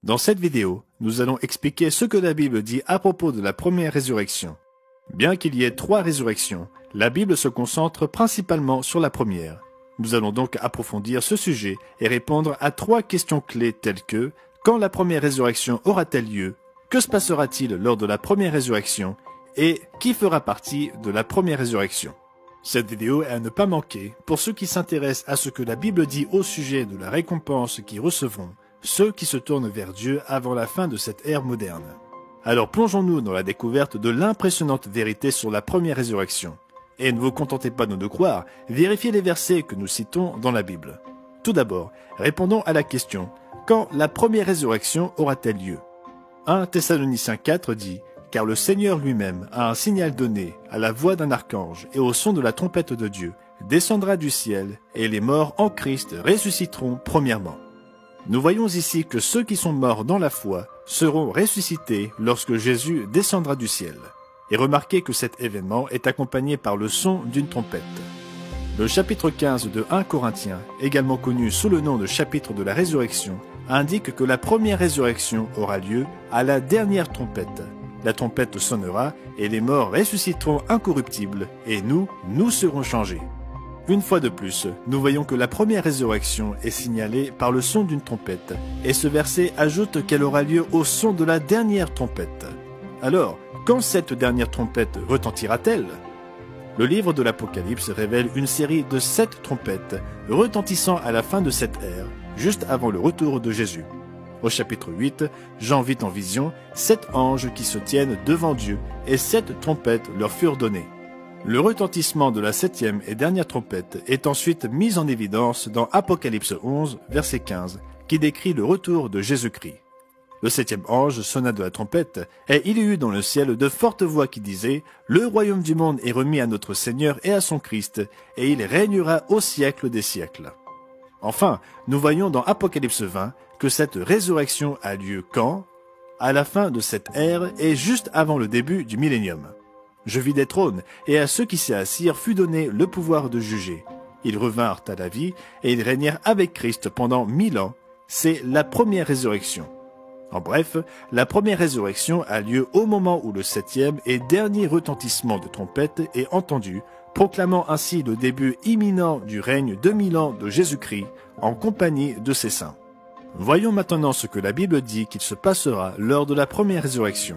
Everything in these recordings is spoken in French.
Dans cette vidéo, nous allons expliquer ce que la Bible dit à propos de la première résurrection. Bien qu'il y ait 3 résurrections, la Bible se concentre principalement sur la première. Nous allons donc approfondir ce sujet et répondre à 3 questions clés telles que quand la première résurrection aura-t-elle lieu? Que se passera-t-il lors de la première résurrection? Et qui fera partie de la première résurrection? Cette vidéo est à ne pas manquer pour ceux qui s'intéressent à ce que la Bible dit au sujet de la récompense qu'ils recevront, ceux qui se tournent vers Dieu avant la fin de cette ère moderne. Alors plongeons-nous dans la découverte de l'impressionnante vérité sur la première résurrection. Et ne vous contentez pas de nous croire, vérifiez les versets que nous citons dans la Bible. Tout d'abord, répondons à la question, quand la première résurrection aura-t-elle lieu? 1 Thessaloniciens 4 dit, « Car le Seigneur lui-même a un signal donné à la voix d'un archange et au son de la trompette de Dieu, descendra du ciel, et les morts en Christ ressusciteront premièrement. » Nous voyons ici que ceux qui sont morts dans la foi seront ressuscités lorsque Jésus descendra du ciel. Et remarquez que cet événement est accompagné par le son d'une trompette. Le chapitre 15 de 1 Corinthiens, également connu sous le nom de chapitre de la résurrection, indique que la première résurrection aura lieu à la dernière trompette. La trompette sonnera et les morts ressusciteront incorruptibles et nous serons changés. Une fois de plus, nous voyons que la première résurrection est signalée par le son d'une trompette, et ce verset ajoute qu'elle aura lieu au son de la dernière trompette. Alors, quand cette dernière trompette retentira-t-elle? Le livre de l'Apocalypse révèle une série de 7 trompettes retentissant à la fin de cette ère, juste avant le retour de Jésus. Au chapitre 8, Jean vit en vision 7 anges qui se tiennent devant Dieu, et 7 trompettes leur furent données. Le retentissement de la 7e et dernière trompette est ensuite mis en évidence dans Apocalypse 11, verset 15, qui décrit le retour de Jésus-Christ. Le 7e ange sonna de la trompette, et il y eut dans le ciel de fortes voix qui disaient « Le royaume du monde est remis à notre Seigneur et à son Christ, et il régnera au siècle des siècles. » Enfin, nous voyons dans Apocalypse 20 que cette résurrection a lieu quand? À la fin de cette ère et juste avant le début du millénium. Je vis des trônes, et à ceux qui s'y assirent fut donné le pouvoir de juger. Ils revinrent à la vie, et ils régnèrent avec Christ pendant 1000 ans. C'est la première résurrection. En bref, la première résurrection a lieu au moment où le 7e et dernier retentissement de trompette est entendu, proclamant ainsi le début imminent du règne de 1000 ans de Jésus-Christ, en compagnie de ses saints. Voyons maintenant ce que la Bible dit qu'il se passera lors de la première résurrection.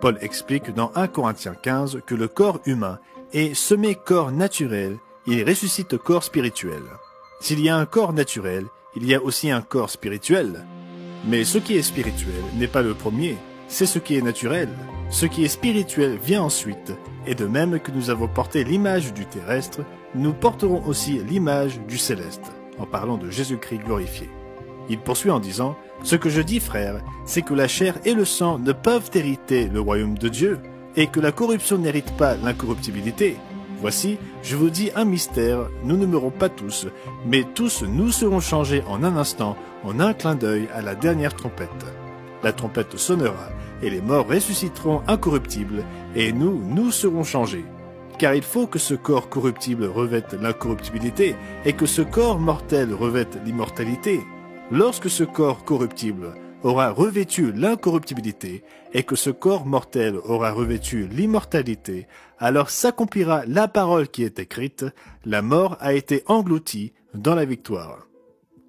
Paul explique dans 1 Corinthiens 15 que le corps humain est semé corps naturel, il ressuscite corps spirituel. S'il y a un corps naturel, il y a aussi un corps spirituel. Mais ce qui est spirituel n'est pas le premier, c'est ce qui est naturel. Ce qui est spirituel vient ensuite, et de même que nous avons porté l'image du terrestre, nous porterons aussi l'image du céleste, en parlant de Jésus-Christ glorifié. Il poursuit en disant « Ce que je dis, frères, c'est que la chair et le sang ne peuvent hériter le royaume de Dieu, et que la corruption n'hérite pas l'incorruptibilité. Voici, je vous dis un mystère, nous ne mourrons pas tous, mais tous nous serons changés en un instant, en un clin d'œil à la dernière trompette. La trompette sonnera, et les morts ressusciteront incorruptibles, et nous serons changés. Car il faut que ce corps corruptible revête l'incorruptibilité, et que ce corps mortel revête l'immortalité. Lorsque ce corps corruptible aura revêtu l'incorruptibilité et que ce corps mortel aura revêtu l'immortalité, alors s'accomplira la parole qui est écrite, la mort a été engloutie dans la victoire.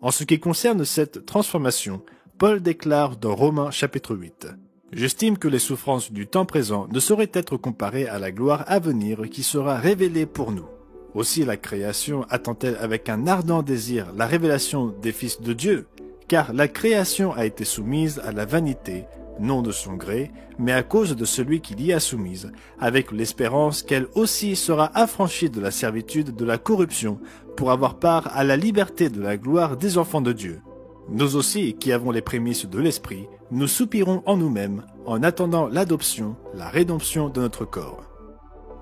En ce qui concerne cette transformation, Paul déclare dans Romains chapitre 8, « J'estime que les souffrances du temps présent ne sauraient être comparées à la gloire à venir qui sera révélée pour nous. Aussi la création attend-elle avec un ardent désir la révélation des fils de Dieu, car la création a été soumise à la vanité, non de son gré, mais à cause de celui qui l'y a soumise, avec l'espérance qu'elle aussi sera affranchie de la servitude de la corruption, pour avoir part à la liberté de la gloire des enfants de Dieu. Nous aussi, qui avons les prémices de l'Esprit, nous soupirons en nous-mêmes, en attendant l'adoption, la rédemption de notre corps. »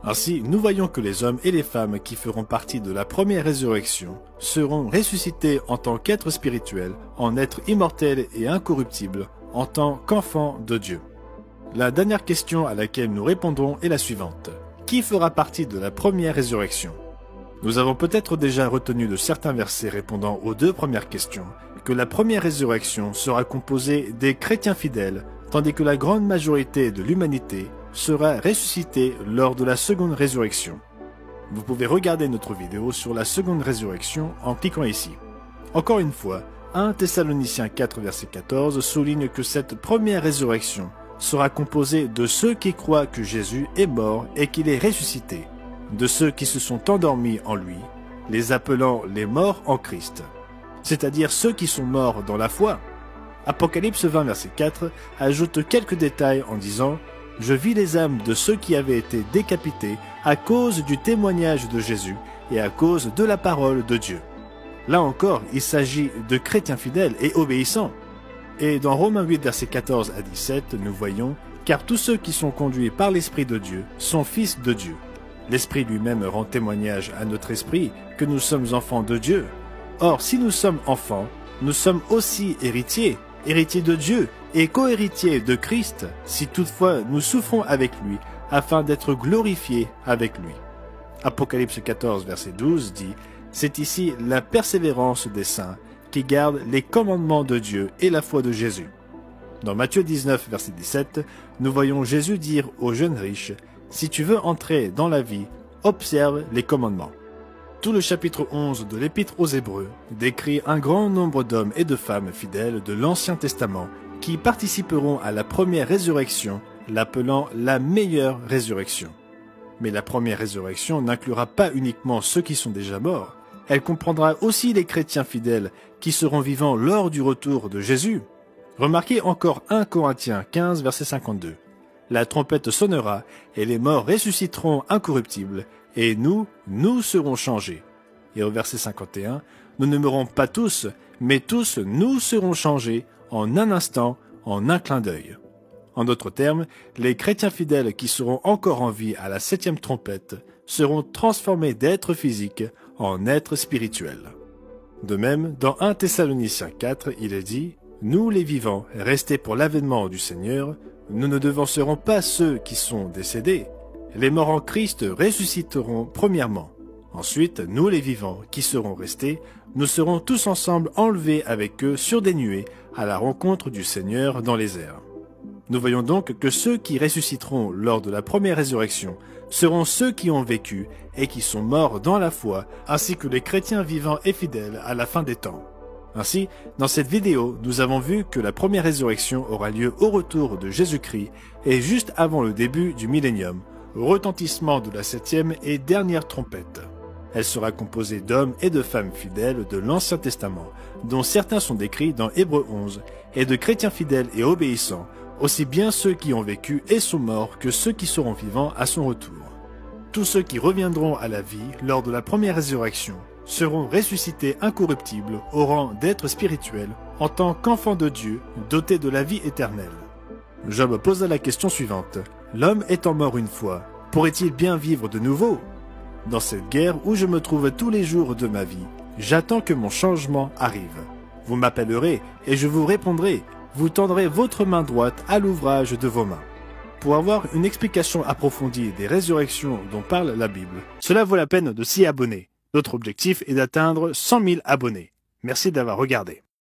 Ainsi, nous voyons que les hommes et les femmes qui feront partie de la première résurrection seront ressuscités en tant qu'êtres spirituels, en êtres immortels et incorruptibles, en tant qu'enfants de Dieu. La dernière question à laquelle nous répondrons est la suivante. Qui fera partie de la première résurrection? Nous avons peut-être déjà retenu de certains versets répondant aux 2 premières questions, que la première résurrection sera composée des chrétiens fidèles, tandis que la grande majorité de l'humanité sera ressuscitée lors de la seconde résurrection. Vous pouvez regarder notre vidéo sur la seconde résurrection en cliquant ici. Encore une fois, 1 Thessaloniciens 4 verset 14 souligne que cette première résurrection sera composée de ceux qui croient que Jésus est mort et qu'il est ressuscité, de ceux qui se sont endormis en lui, les appelant les morts en Christ, c'est-à-dire ceux qui sont morts dans la foi. Apocalypse 20 verset 4 ajoute quelques détails en disant « Je vis les âmes de ceux qui avaient été décapités à cause du témoignage de Jésus et à cause de la parole de Dieu. » Là encore, il s'agit de chrétiens fidèles et obéissants. Et dans Romains 8 versets 14 à 17, nous voyons « Car tous ceux qui sont conduits par l'Esprit de Dieu sont fils de Dieu. L'Esprit lui-même rend témoignage à notre esprit que nous sommes enfants de Dieu. Or, si nous sommes enfants, nous sommes aussi héritiers, héritiers de Dieu et co-héritiers de Christ, si toutefois nous souffrons avec lui, afin d'être glorifiés avec lui. » Apocalypse 14 verset 12 dit « C'est ici la persévérance des saints qui gardent les commandements de Dieu et la foi de Jésus. » Dans Matthieu 19 verset 17, nous voyons Jésus dire aux jeunes riches « Si tu veux entrer dans la vie, observe les commandements. » Tout le chapitre 11 de l'Épître aux Hébreux décrit un grand nombre d'hommes et de femmes fidèles de l'Ancien Testament qui participeront à la première résurrection, l'appelant la meilleure résurrection. Mais la première résurrection n'inclura pas uniquement ceux qui sont déjà morts, elle comprendra aussi les chrétiens fidèles qui seront vivants lors du retour de Jésus. Remarquez encore 1 Corinthiens 15 verset 52. La trompette sonnera et les morts ressusciteront incorruptibles et nous serons changés. Et au verset 51, nous ne mourrons pas tous, mais tous nous serons changés en un instant, en un clin d'œil. En d'autres termes, les chrétiens fidèles qui seront encore en vie à la 7e trompette seront transformés d'êtres physiques en êtres spirituels. De même, dans 1 Thessaloniciens 4, il est dit « Nous les vivants, restés pour l'avènement du Seigneur, nous ne devancerons pas ceux qui sont décédés. Les morts en Christ ressusciteront premièrement. Ensuite, nous les vivants qui serons restés, nous serons tous ensemble enlevés avec eux sur des nuées à la rencontre du Seigneur dans les airs. » Nous voyons donc que ceux qui ressusciteront lors de la première résurrection seront ceux qui ont vécu et qui sont morts dans la foi, ainsi que les chrétiens vivants et fidèles à la fin des temps. Ainsi, dans cette vidéo, nous avons vu que la première résurrection aura lieu au retour de Jésus-Christ et juste avant le début du millénium, au retentissement de la 7e et dernière trompette. Elle sera composée d'hommes et de femmes fidèles de l'Ancien Testament, dont certains sont décrits dans Hébreux 11, et de chrétiens fidèles et obéissants, aussi bien ceux qui ont vécu et sont morts que ceux qui seront vivants à son retour. Tous ceux qui reviendront à la vie lors de la première résurrection seront ressuscités incorruptibles au rang d'êtres spirituels en tant qu'enfants de Dieu dotés de la vie éternelle. Job posa la question suivante. L'homme étant mort une fois, pourrait-il bien vivre de nouveau? Dans cette guerre où je me trouve tous les jours de ma vie, j'attends que mon changement arrive. Vous m'appellerez et je vous répondrai. Vous tendrez votre main droite à l'ouvrage de vos mains. Pour avoir une explication approfondie des résurrections dont parle la Bible, cela vaut la peine de s'y abonner. Notre objectif est d'atteindre 100 000 abonnés. Merci d'avoir regardé.